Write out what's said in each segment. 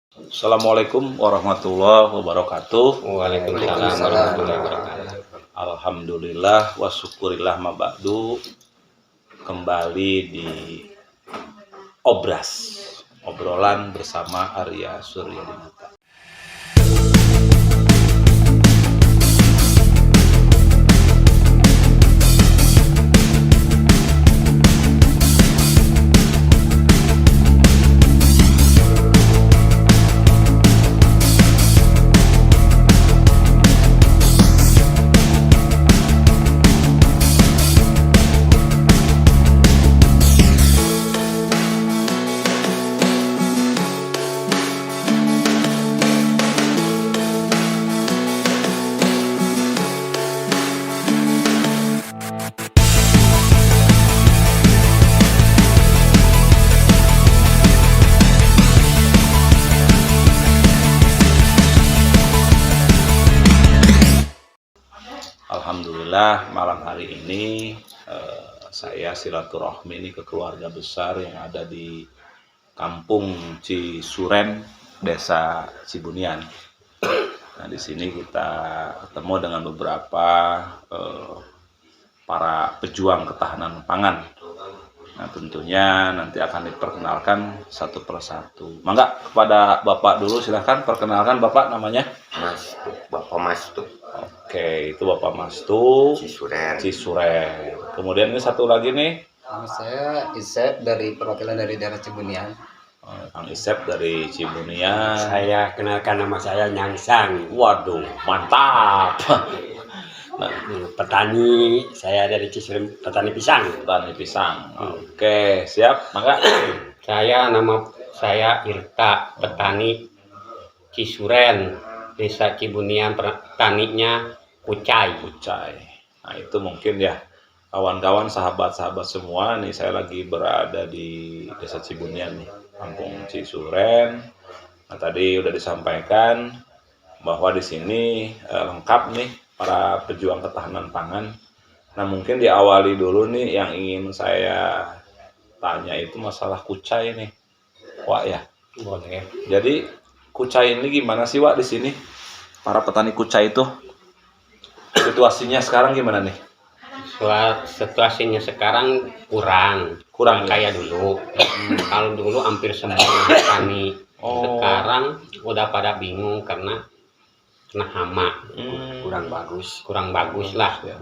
Assalamualaikum warahmatullahi wabarakatuh. Waalaikumsalam warahmatullahi wabarakatuh. Alhamdulillah wa syukurillah mabadu. Kembali di Obras, obrolan bersama Arya Suryadinata. Alhamdulillah malam hari ini saya silaturahmi ini ke keluarga besar yang ada di Kampung Cisuren, Desa Cibunian. Nah, di sini kita ketemu dengan beberapa para pejuang ketahanan pangan. Nah, tentunya nanti akan diperkenalkan satu persatu. Mangga kepada Bapak dulu, silahkan perkenalkan Bapak namanya. Bapak Mas tuh Oke, itu Bapak Mastu Cisuren. Cisuren. Kemudian ini satu lagi nih, Nama saya Isep dari perwakilan dari daerah Cibunian. Kang Isep dari Cibunian. Saya kenalkan, nama saya Nyangsang. Waduh, mantap. Nah, Petani, saya dari Cisuren, petani pisang. petani pisang. Oke, siap. Maka Nama saya Irta, petani Cisuren, Desa Cibunian, petaninya Kucai. Kucai. Nah, itu mungkin ya kawan-kawan, sahabat-sahabat semua nih, saya lagi berada di Desa Cibunian nih, Kampung Cisuren. Nah, tadi udah disampaikan bahwa di sini lengkap nih para pejuang ketahanan pangan. Nah, mungkin diawali dulu nih yang ingin saya tanya itu masalah kucai nih, Wak ya. Boleh. Jadi kucai ini gimana sih Wak di sini? Para petani kucai itu situasinya sekarang gimana nih? Situasinya sekarang kurang Kurang, ya? kayak dulu. Kalau dulu hampir semua petani, sekarang udah pada bingung karena kena hama. Kurang bagus lah. Ya.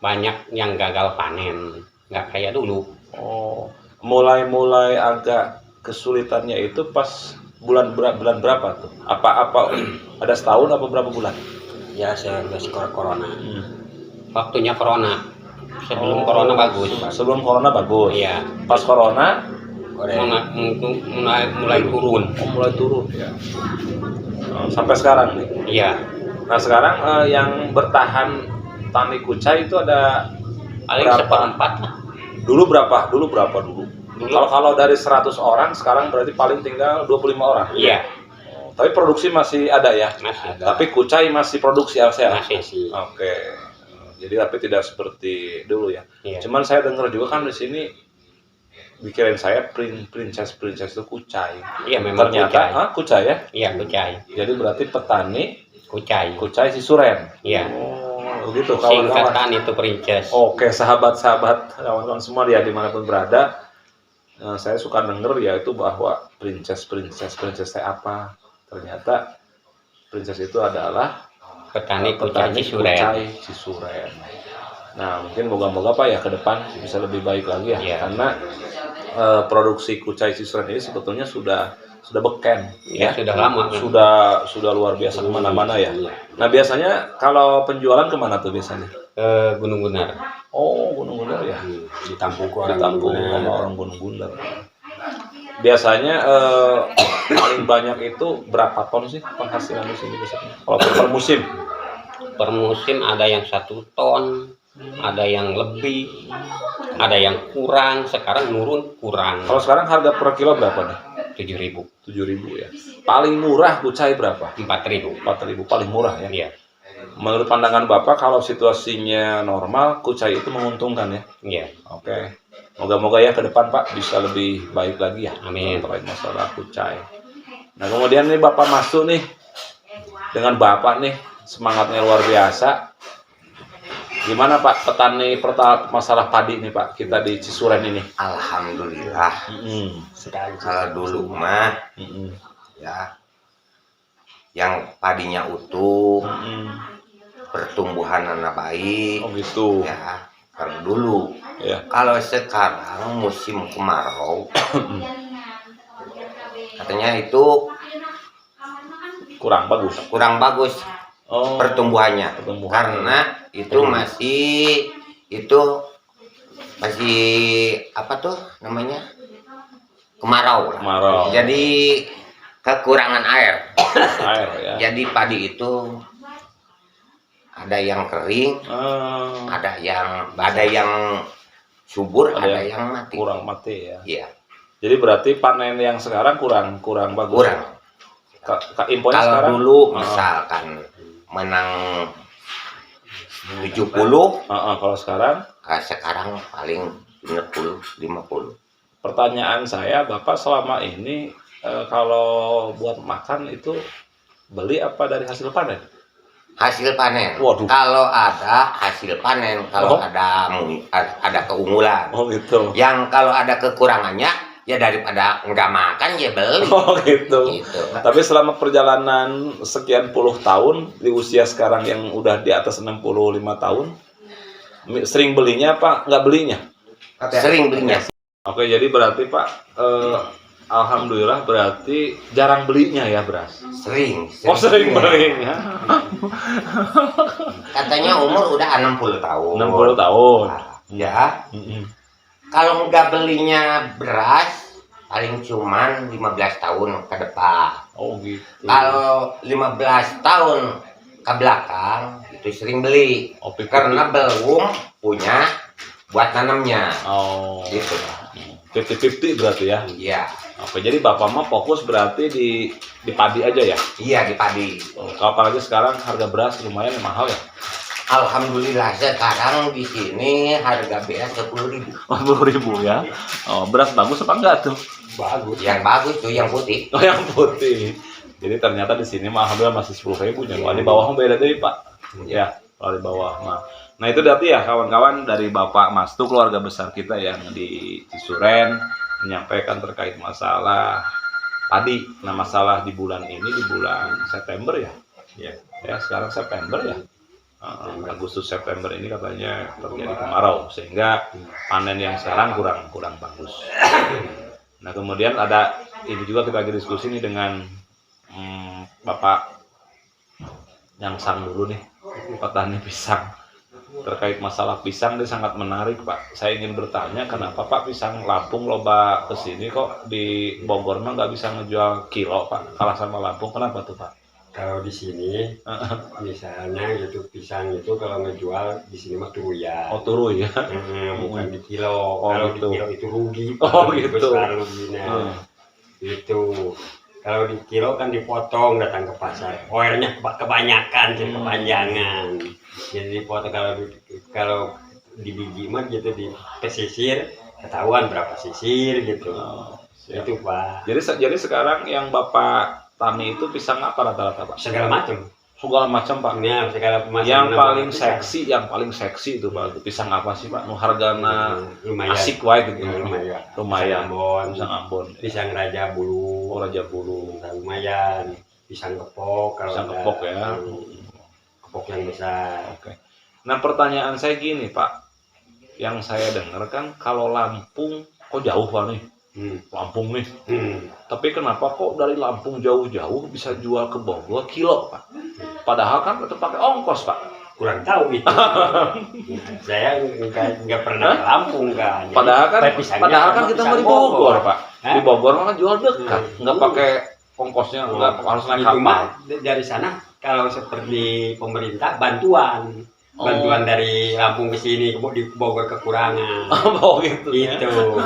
Banyak yang gagal panen, nggak kayak dulu. Oh, mulai agak kesulitannya itu pas bulan berapa tuh? Apa ada setahun apa berapa bulan? Ya, saya corona. Waktunya corona. Sebelum corona bagus. Sebelum corona bagus. Iya. Pas corona Mulai turun. mulai turun ya. Sampai sekarang nih. Iya. Nah, sekarang yang bertahan tani kucai itu ada Paling berapa? seperempat lah. Dulu berapa? Kalau dari 100 orang sekarang berarti paling tinggal 25 orang. Iya. Tapi produksi masih ada ya. Masih. Tapi kucai masih produksi ya. Masih. Oke. Jadi tapi tidak seperti dulu ya. Iya. Cuman saya dengar juga kan di sini pikirin saya princess itu kucai. Iya, memang Ternyata kucai ya. Iya, kucai. Jadi berarti petani Kucai. Cisuren. Iya. Oh, begitu kawan-kawan. Singkatan itu princess. Oke, sahabat-sahabat, kawan-kawan semua ya dimanapun berada, saya suka denger ya itu bahwa princess saya apa? Ternyata princess itu adalah Petani kucai Cisuren. Nah, mungkin moga-moga Pak ya ke depan bisa lebih baik lagi ya, Iya. karena produksi kucai Cisuren ini sebetulnya sudah beken Ya, sudah lama. sudah luar biasa kemana-mana ya. Iya. Nah, biasanya kalau penjualan kemana tuh biasanya? Ke Gunung Gunar. Oh, Gunung Gundar ya. Ditampung Sama orang Gunung Gundar. Biasanya paling banyak itu berapa ton sih penghasilan di sini biasanya? Kalau per musim? Per musim ada yang 1 ton, ada yang lebih, ada yang kurang. Sekarang nurun kurang. Kalau sekarang harga per kilo berapa nih? 7.000. 7.000 ya. Paling murah kucai berapa? 4.000. 4.000 paling murah ya. Iya. Menurut pandangan Bapak, kalau situasinya normal, kucai itu menguntungkan ya? Iya. Oke. Moga-moga ya ke depan Pak bisa lebih baik lagi ya. Amin. Terkait masalah kucai. Nah kemudian nih Bapak masuk nih dengan Bapak nih semangatnya luar biasa. Gimana Pak petani masalah padi nih Pak kita di Cisuren ini? Alhamdulillah. Kalau dulu mah ya yang padinya utuh, pertumbuhan anak baik. Oh gitu. Ya, kalau dulu. Ya. Kalau sekarang musim kemarau, katanya itu Kurang bagus. kurang bagus Oh. pertumbuhannya. Pertumbuhan. Karena itu masih apa tuh namanya? Kemarau lah. Kemarau. Jadi kekurangan air. Air ya. Jadi padi itu ada yang kering, Ah, ada yang subur, ada yang mati. kurang mati ya. Iya, Jadi berarti panen yang sekarang kurang bagus. kurang. Infonya Kalau sekarang dulu misalkan menang 70, kalau sekarang sekarang paling 50, 50. pertanyaan saya Bapak selama ini kalau buat makan itu beli apa dari hasil panen? Hasil panen. Waduh. Kalau ada hasil panen, kalau Oh. ada keunggulan. Oh gitu. Yang kalau ada kekurangannya, ya daripada nggak makan ya beli. Oh gitu. Gitu. Tapi selama perjalanan sekian puluh tahun di usia sekarang yang udah di atas 65 tahun, sering belinya apa nggak belinya? Sering belinya. Oke, jadi berarti Pak, alhamdulillah berarti jarang belinya ya beras. Sering. Oh sering belinya. Katanya umur udah 60 tahun. 60 tahun. Ya. Mm-mm. Kalau nggak belinya beras, paling cuman 15 tahun ke depan. Oh gitu. Kalau 15 tahun ke belakang, itu sering beli. Oh, pipi. Karena belum punya buat nanamnya. Oh. Gitu. 50-50 berarti ya. Iya. Oke, jadi Bapak mah fokus berarti di padi aja ya. Iya di padi. Oh, apalagi sekarang harga beras lumayan mahal ya. Alhamdulillah sekarang di sini harga beras 10.000. 10.000 ya. Oh, beras bagus apa enggak tuh? Bagus. Yang bagus tuh yang putih. Oh, yang putih. Jadi ternyata di sini mah alhamdulillah masih 10.000 nya. Kalau di bawah beda deh, Pak. Ya, kalau di bawah mah. Nah, itu berarti ya kawan-kawan dari Bapak Mastu keluarga besar kita yang di Cisuren menyampaikan terkait masalah padi. Nah, masalah di bulan ini di bulan September ya. Ya, sekarang September ya. Agustus September ini katanya terjadi kemarau sehingga panen yang sekarang kurang bagus. Nah kemudian ada ini juga kita lagi diskusi nih dengan Bapak yang sang dulu nih petani pisang terkait masalah pisang dia sangat menarik Pak. Saya ingin bertanya kenapa Pak pisang Lampung loba kesini kok di Bogor mah nggak bisa ngejual kilo Pak kalah sama Lampung kenapa tuh Pak? Kalau di sini, misalnya gitu pisang itu kalau ngejual di sini mah turuyan. Oh turu ya? Bukan di kilo. Oh, Kalau gitu. di kilo itu rugi. Oh, gitu. Besar ruginya. Itu. Kalau di kilo kan dipotong datang ke pasar. Oilnya kebanyakan, kepanjangan. Jadi dipotong kalau di biji mah gitu di pesisir ketahuan berapa sisir gitu. Itu Pak. Jadi sekarang yang Bapak tani itu pisang apa rata-rata Pak? Segala macam. Segala macam Pak. Ya, segala macam. Yang paling seksi itu Pak. Pisang apa sih Pak? Nu hargana lumayan. asik wae gitu. Lumayan. Lumayan. Pisang Ambon. Pisang Raja Bulu. Oh, Raja Bulu. Lumayan. Pisang kepok kalau Pisang kepok ya. Kepok yang besar. Oke. Nah, pertanyaan saya gini, Pak. Yang saya dengar kan kalau Lampung kok jauh Pak nih? Lampung nih. Tapi kenapa kok dari Lampung jauh-jauh bisa jual ke Bogor kilo, Pak? Padahal kan tetap pakai ongkos, Pak. Kurang tahu itu. Saya nggak pernah ke Lampung kan. Padahal kan kita mau di Bogor, Pak. Di Bogor mah jual dekat, nggak pakai ongkosnya, nggak harus naik kapal. Dari sana kalau seperti pemerintah bantuan dari Lampung ke sini di Bogor kekurangan. Oh gitu. Itu.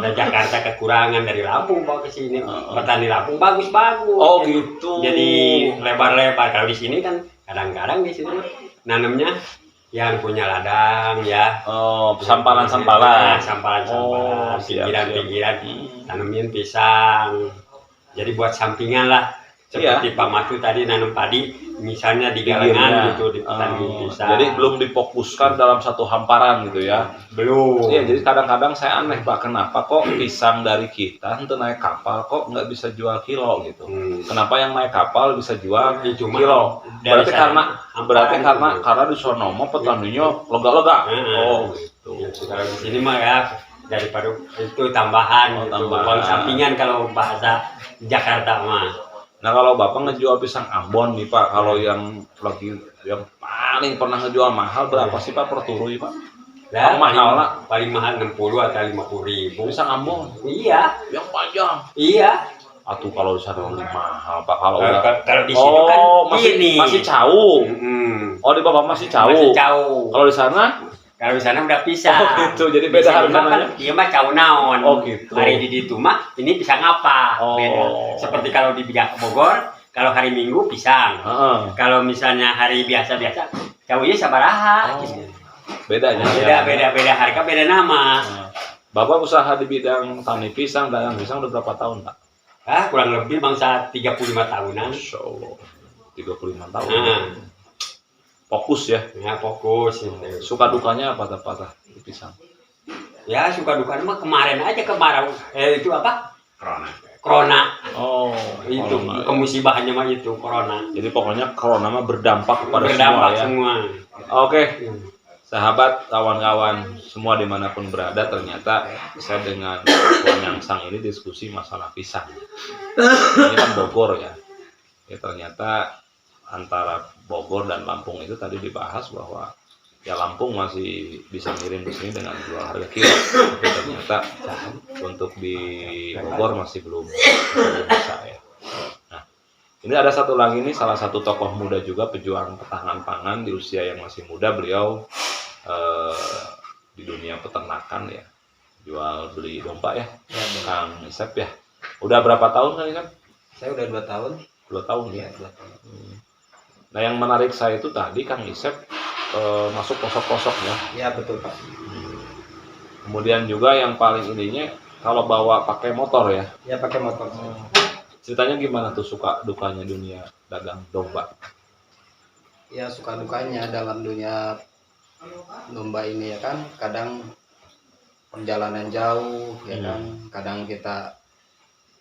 Dan Jakarta kekurangan dari Lampung bawa ke sini. Petani Lampung bagus-bagus. Oh gitu. Jadi lebar-lebar. Kalau di sini kan kadang-kadang di sini nanamnya yang punya ladang ya. Oh, sampalan-sampalan. Sampalan-sampalan. Oh, Pinggiran-pinggiran. Tanamin pisang. Jadi buat sampingan lah. Seperti Pak Matu tadi nanam padi, misalnya di galengan gitu, di petani pisang. Jadi belum difokuskan dalam satu hamparan gitu ya. Belum. Iya, jadi kadang-kadang saya aneh Pak, kenapa kok pisang dari kita untuk naik kapal kok nggak bisa jual kilo gitu? Kenapa yang naik kapal bisa jual Cuma kilo? Berarti hamparan karena di sonomo petaninya lega-lega. Oh gitu. Ya, kalau di sini mah ya daripada itu tambahan, gitu. Tambahan. Uang sampingan kalau bahasa Jakarta mah. Nah kalau Bapak ngejual pisang Ambon nih Pak, kalau yang paling pernah ngejual mahal berapa sih Pak per turui Pak? Lah, mahal lah. paling mahal 60 atau 50.000. Pisang Ambon? Iya. Yang panjang? Iya. Atuh kalau di sana lebih mahal Pak, kalau Kalau di situ kan masih cau. Oh di Bapak masih cau. Masih cau. Kalau di sana? Kalau di sana udah pisang. Oh gitu, jadi beda harganya. Dia mah cau naon. Oh gitu. Hari di situ mah ini pisang apa? Oh. Beda. Seperti kalau di Bogor, kalau hari Minggu pisang. Kalau misalnya hari biasa-biasa, caunya sabaraha. Gitu. Bedanya. Beda harga, beda nama. Bapak usaha di bidang tani pisang, dagang pisang udah berapa tahun Pak? Kurang lebih bangsa 35 tahunan. Masya Allah, 35 tahun. Fokus ya? Ya fokus. Suka dukanya apa di pisang? Ya suka dukanya mah kemarin aja kemarau. Itu apa? Corona. Oh, Itu corona, kemusibahannya mah itu corona. Jadi pokoknya corona mah berdampak kepada semua. Oke. Sahabat, kawan-kawan semua dimanapun berada, ternyata saya dengan Bang Nyangsang ini diskusi masalah pisang. Ini kan Bogor ya. Ya ternyata antara Bogor dan Lampung itu tadi dibahas bahwa ya Lampung masih bisa ngirim di sini dengan jual harga kilo, tapi ternyata untuk di Bogor masih belum bisa ya. Nah, ini ada satu lagi nih, salah satu tokoh muda juga, pejuang ketahanan pangan di usia yang masih muda. Beliau di dunia peternakan ya, jual beli domba ya, Kang Isep ya. Udah berapa tahun kali kan? Saya udah 2 tahun. 2 tahun ya. 2 tahun. Nah yang menarik saya itu tadi Kang Isep masuk posok-posok ya. Ya betul Pak. Kemudian juga yang paling ininya kalau bawa pakai motor ya. Ya pakai motor. Ceritanya gimana tuh suka dukanya dunia dagang domba? Ya suka dukanya dalam dunia domba ini ya kan, kadang perjalanan jauh ya kan, kadang kita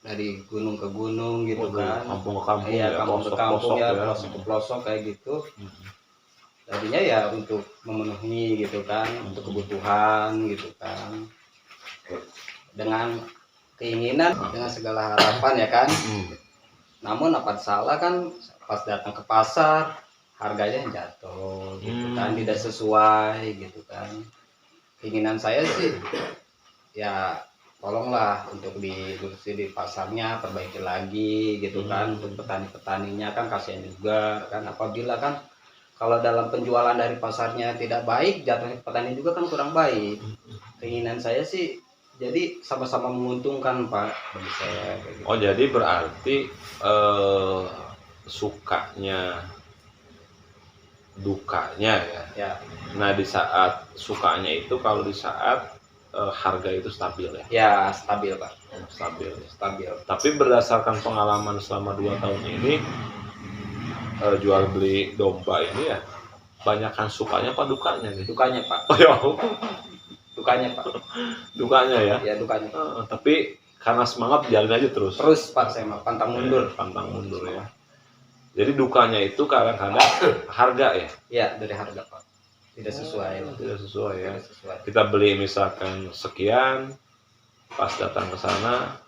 dari gunung ke gunung gitu kan, kampung ke kampung iya, ya, kampung ke pelosok kampung ya, ya. pelosok ke pelosok kayak gitu. Tadinya ya untuk memenuhi gitu kan, untuk kebutuhan gitu kan, dengan keinginan, dengan segala harapan ya kan. Namun apa salah kan, pas datang ke pasar harganya jatuh gitu kan, tidak sesuai gitu kan. Keinginan saya sih ya tolonglah untuk di pasarnya perbaiki lagi gitu kan, untuk petani-petaninya kan kasihan juga kan, apabila kan kalau dalam penjualan dari pasarnya tidak baik, jatuhnya petani juga kan kurang baik. Keinginan saya sih jadi sama-sama menguntungkan Pak bagi saya kayak gitu. Oh jadi berarti sukanya dukanya ya. Nah di saat sukanya itu, kalau di saat harga itu stabil ya? Ya stabil Pak. Stabil. Stabil. Tapi berdasarkan pengalaman selama 2 tahun ini jual beli domba ini ya, banyakkan sukanya apa dukanya nih? Dukanya Pak. Oh ya. Dukanya Pak. Dukanya ya? Ya dukanya. Tapi karena semangat jalan aja terus. Terus Pak saya mah pantang mundur. Pantang mundur ya. Jadi dukanya itu kadang-kadang harga ya? Ya dari harga Pak. Tidak sesuai. Tidak sesuai ya. Tidak sesuai. Kita beli misalkan sekian, pas datang ke sana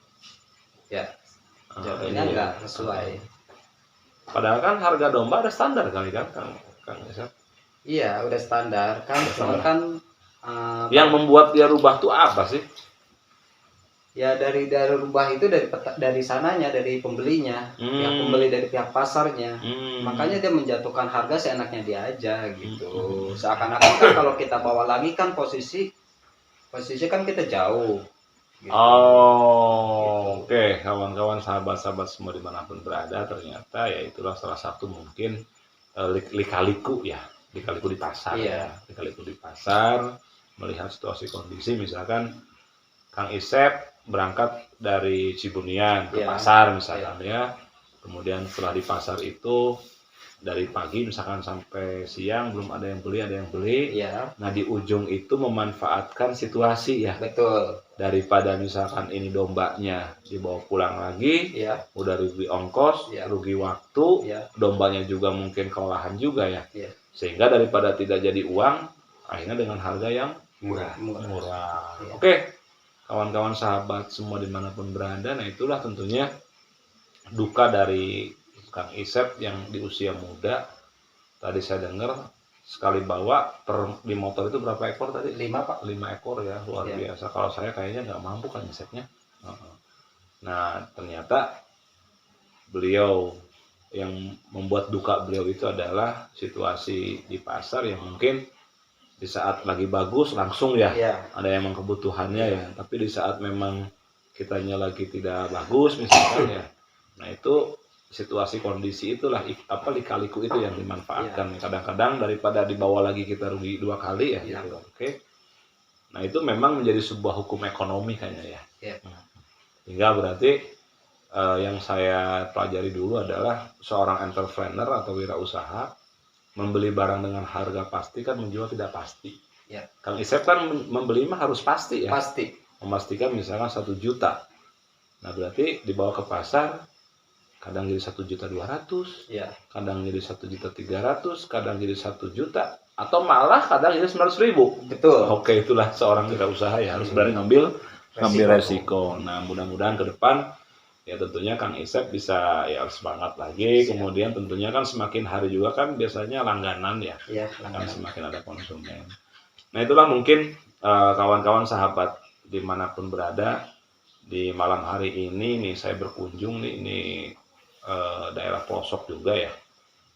Ya. iya. Jadinya enggak sesuai. Padahal kan harga domba ada standar kali kan, Kang Isep? Iya, udah standar kan, cuman kan Yang membuat dia rubah tuh apa sih? ya dari rubah itu dari sananya, dari pembelinya, yang pembeli dari pihak pasarnya. Makanya dia menjatuhkan harga seenaknya dia aja gitu. Seakan-akan kan kalau kita bawa lagi kan posisi kan kita jauh. Gitu. Oh, oke. Kawan-kawan, sahabat-sahabat semua dimanapun berada, ternyata ya itulah salah satu mungkin lika-liku ya, lika-liku di pasar. Iya. Ya. Lika-liku di pasar, melihat situasi kondisi, misalkan Kang Isep berangkat dari Cibunian ke Iya. pasar misalkan ya. Kemudian setelah di pasar itu dari pagi misalkan sampai siang belum ada yang beli. Iya, Nah di ujung itu memanfaatkan situasi ya, betul. daripada misalkan ini dombanya dibawa pulang lagi, Iya, udah rugi ongkos, Iya. rugi waktu, iya, dombanya juga mungkin kelelahan juga ya. Iya. Sehingga daripada tidak jadi uang, akhirnya dengan harga yang Murah. murah. Iya. Oke, kawan-kawan sahabat semua dimanapun berada, nah itulah tentunya duka dari Kang Isep yang di usia muda. Tadi saya dengar sekali bawa di motor itu berapa ekor tadi? 5 Pak. 5 ekor ya, luar Iya. biasa. Kalau saya kayaknya nggak mampu kan Isepnya. Heeh. Nah ternyata beliau yang membuat duka beliau itu adalah situasi di pasar yang mungkin di saat lagi bagus langsung ya, Iya, ada emang kebutuhannya ya, tapi di saat memang kitanya lagi tidak bagus misalkan ya, nah itu situasi kondisi itulah lika-liku itu yang dimanfaatkan. Kadang-kadang daripada dibawa lagi kita rugi 2 kali ya, Iya. gitu. Oke. Nah itu memang menjadi sebuah hukum ekonomi kayaknya ya. Iya. Hingga berarti yang saya pelajari dulu adalah seorang entrepreneur atau wirausaha membeli barang dengan harga pasti kan menjual tidak pasti. Ya. Kang Isep kan membeli mah harus pasti ya. pasti. Memastikan misalkan 1 juta. Nah berarti dibawa ke pasar kadang jadi 1.200.000, Iya, kadang jadi 1.300.000, kadang jadi 1 juta, atau malah kadang jadi 900.000. betul. Oke, itulah seorang wirausaha ya, harus berani ngambil resiko. Nah mudah-mudahan ke depan ya tentunya Kang Isep bisa ya semangat lagi. Kemudian tentunya kan semakin hari juga kan biasanya langganan ya, Iya, akan semakin ada konsumen. Nah itulah mungkin kawan-kawan sahabat dimanapun berada di malam hari ini nih saya berkunjung nih ini daerah pelosok juga ya.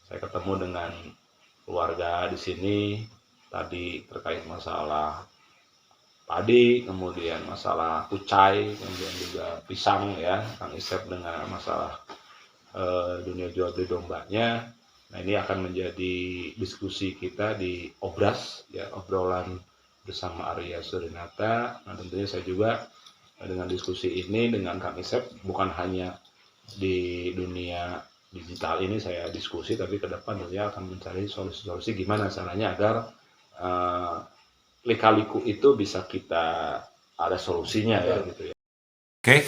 Saya ketemu dengan keluarga di sini tadi terkait masalah padi, kemudian masalah kucai, kemudian juga pisang ya, Kang Isep dengan masalah dunia jual beli dombanya. Nah ini akan menjadi diskusi kita di Obras ya, obrolan bersama Arya Surinata. Nah tentunya saya juga dengan diskusi ini dengan Kang Isep bukan hanya di dunia digital ini saya diskusi, tapi ke depan tentunya akan mencari solusi-solusi gimana caranya agar lika-liku itu bisa kita ada solusinya ya gitu ya. Oke,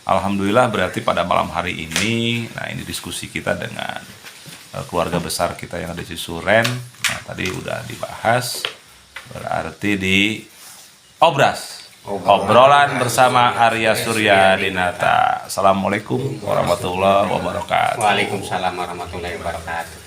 alhamdulillah berarti pada malam hari ini, nah ini diskusi kita dengan keluarga besar kita yang ada di Cisuren. Nah tadi udah dibahas, berarti di Obras. Obrolan bersama Arya Suryadinata. Assalamualaikum warahmatullahi wabarakatuh. Waalaikumsalam warahmatullahi wabarakatuh.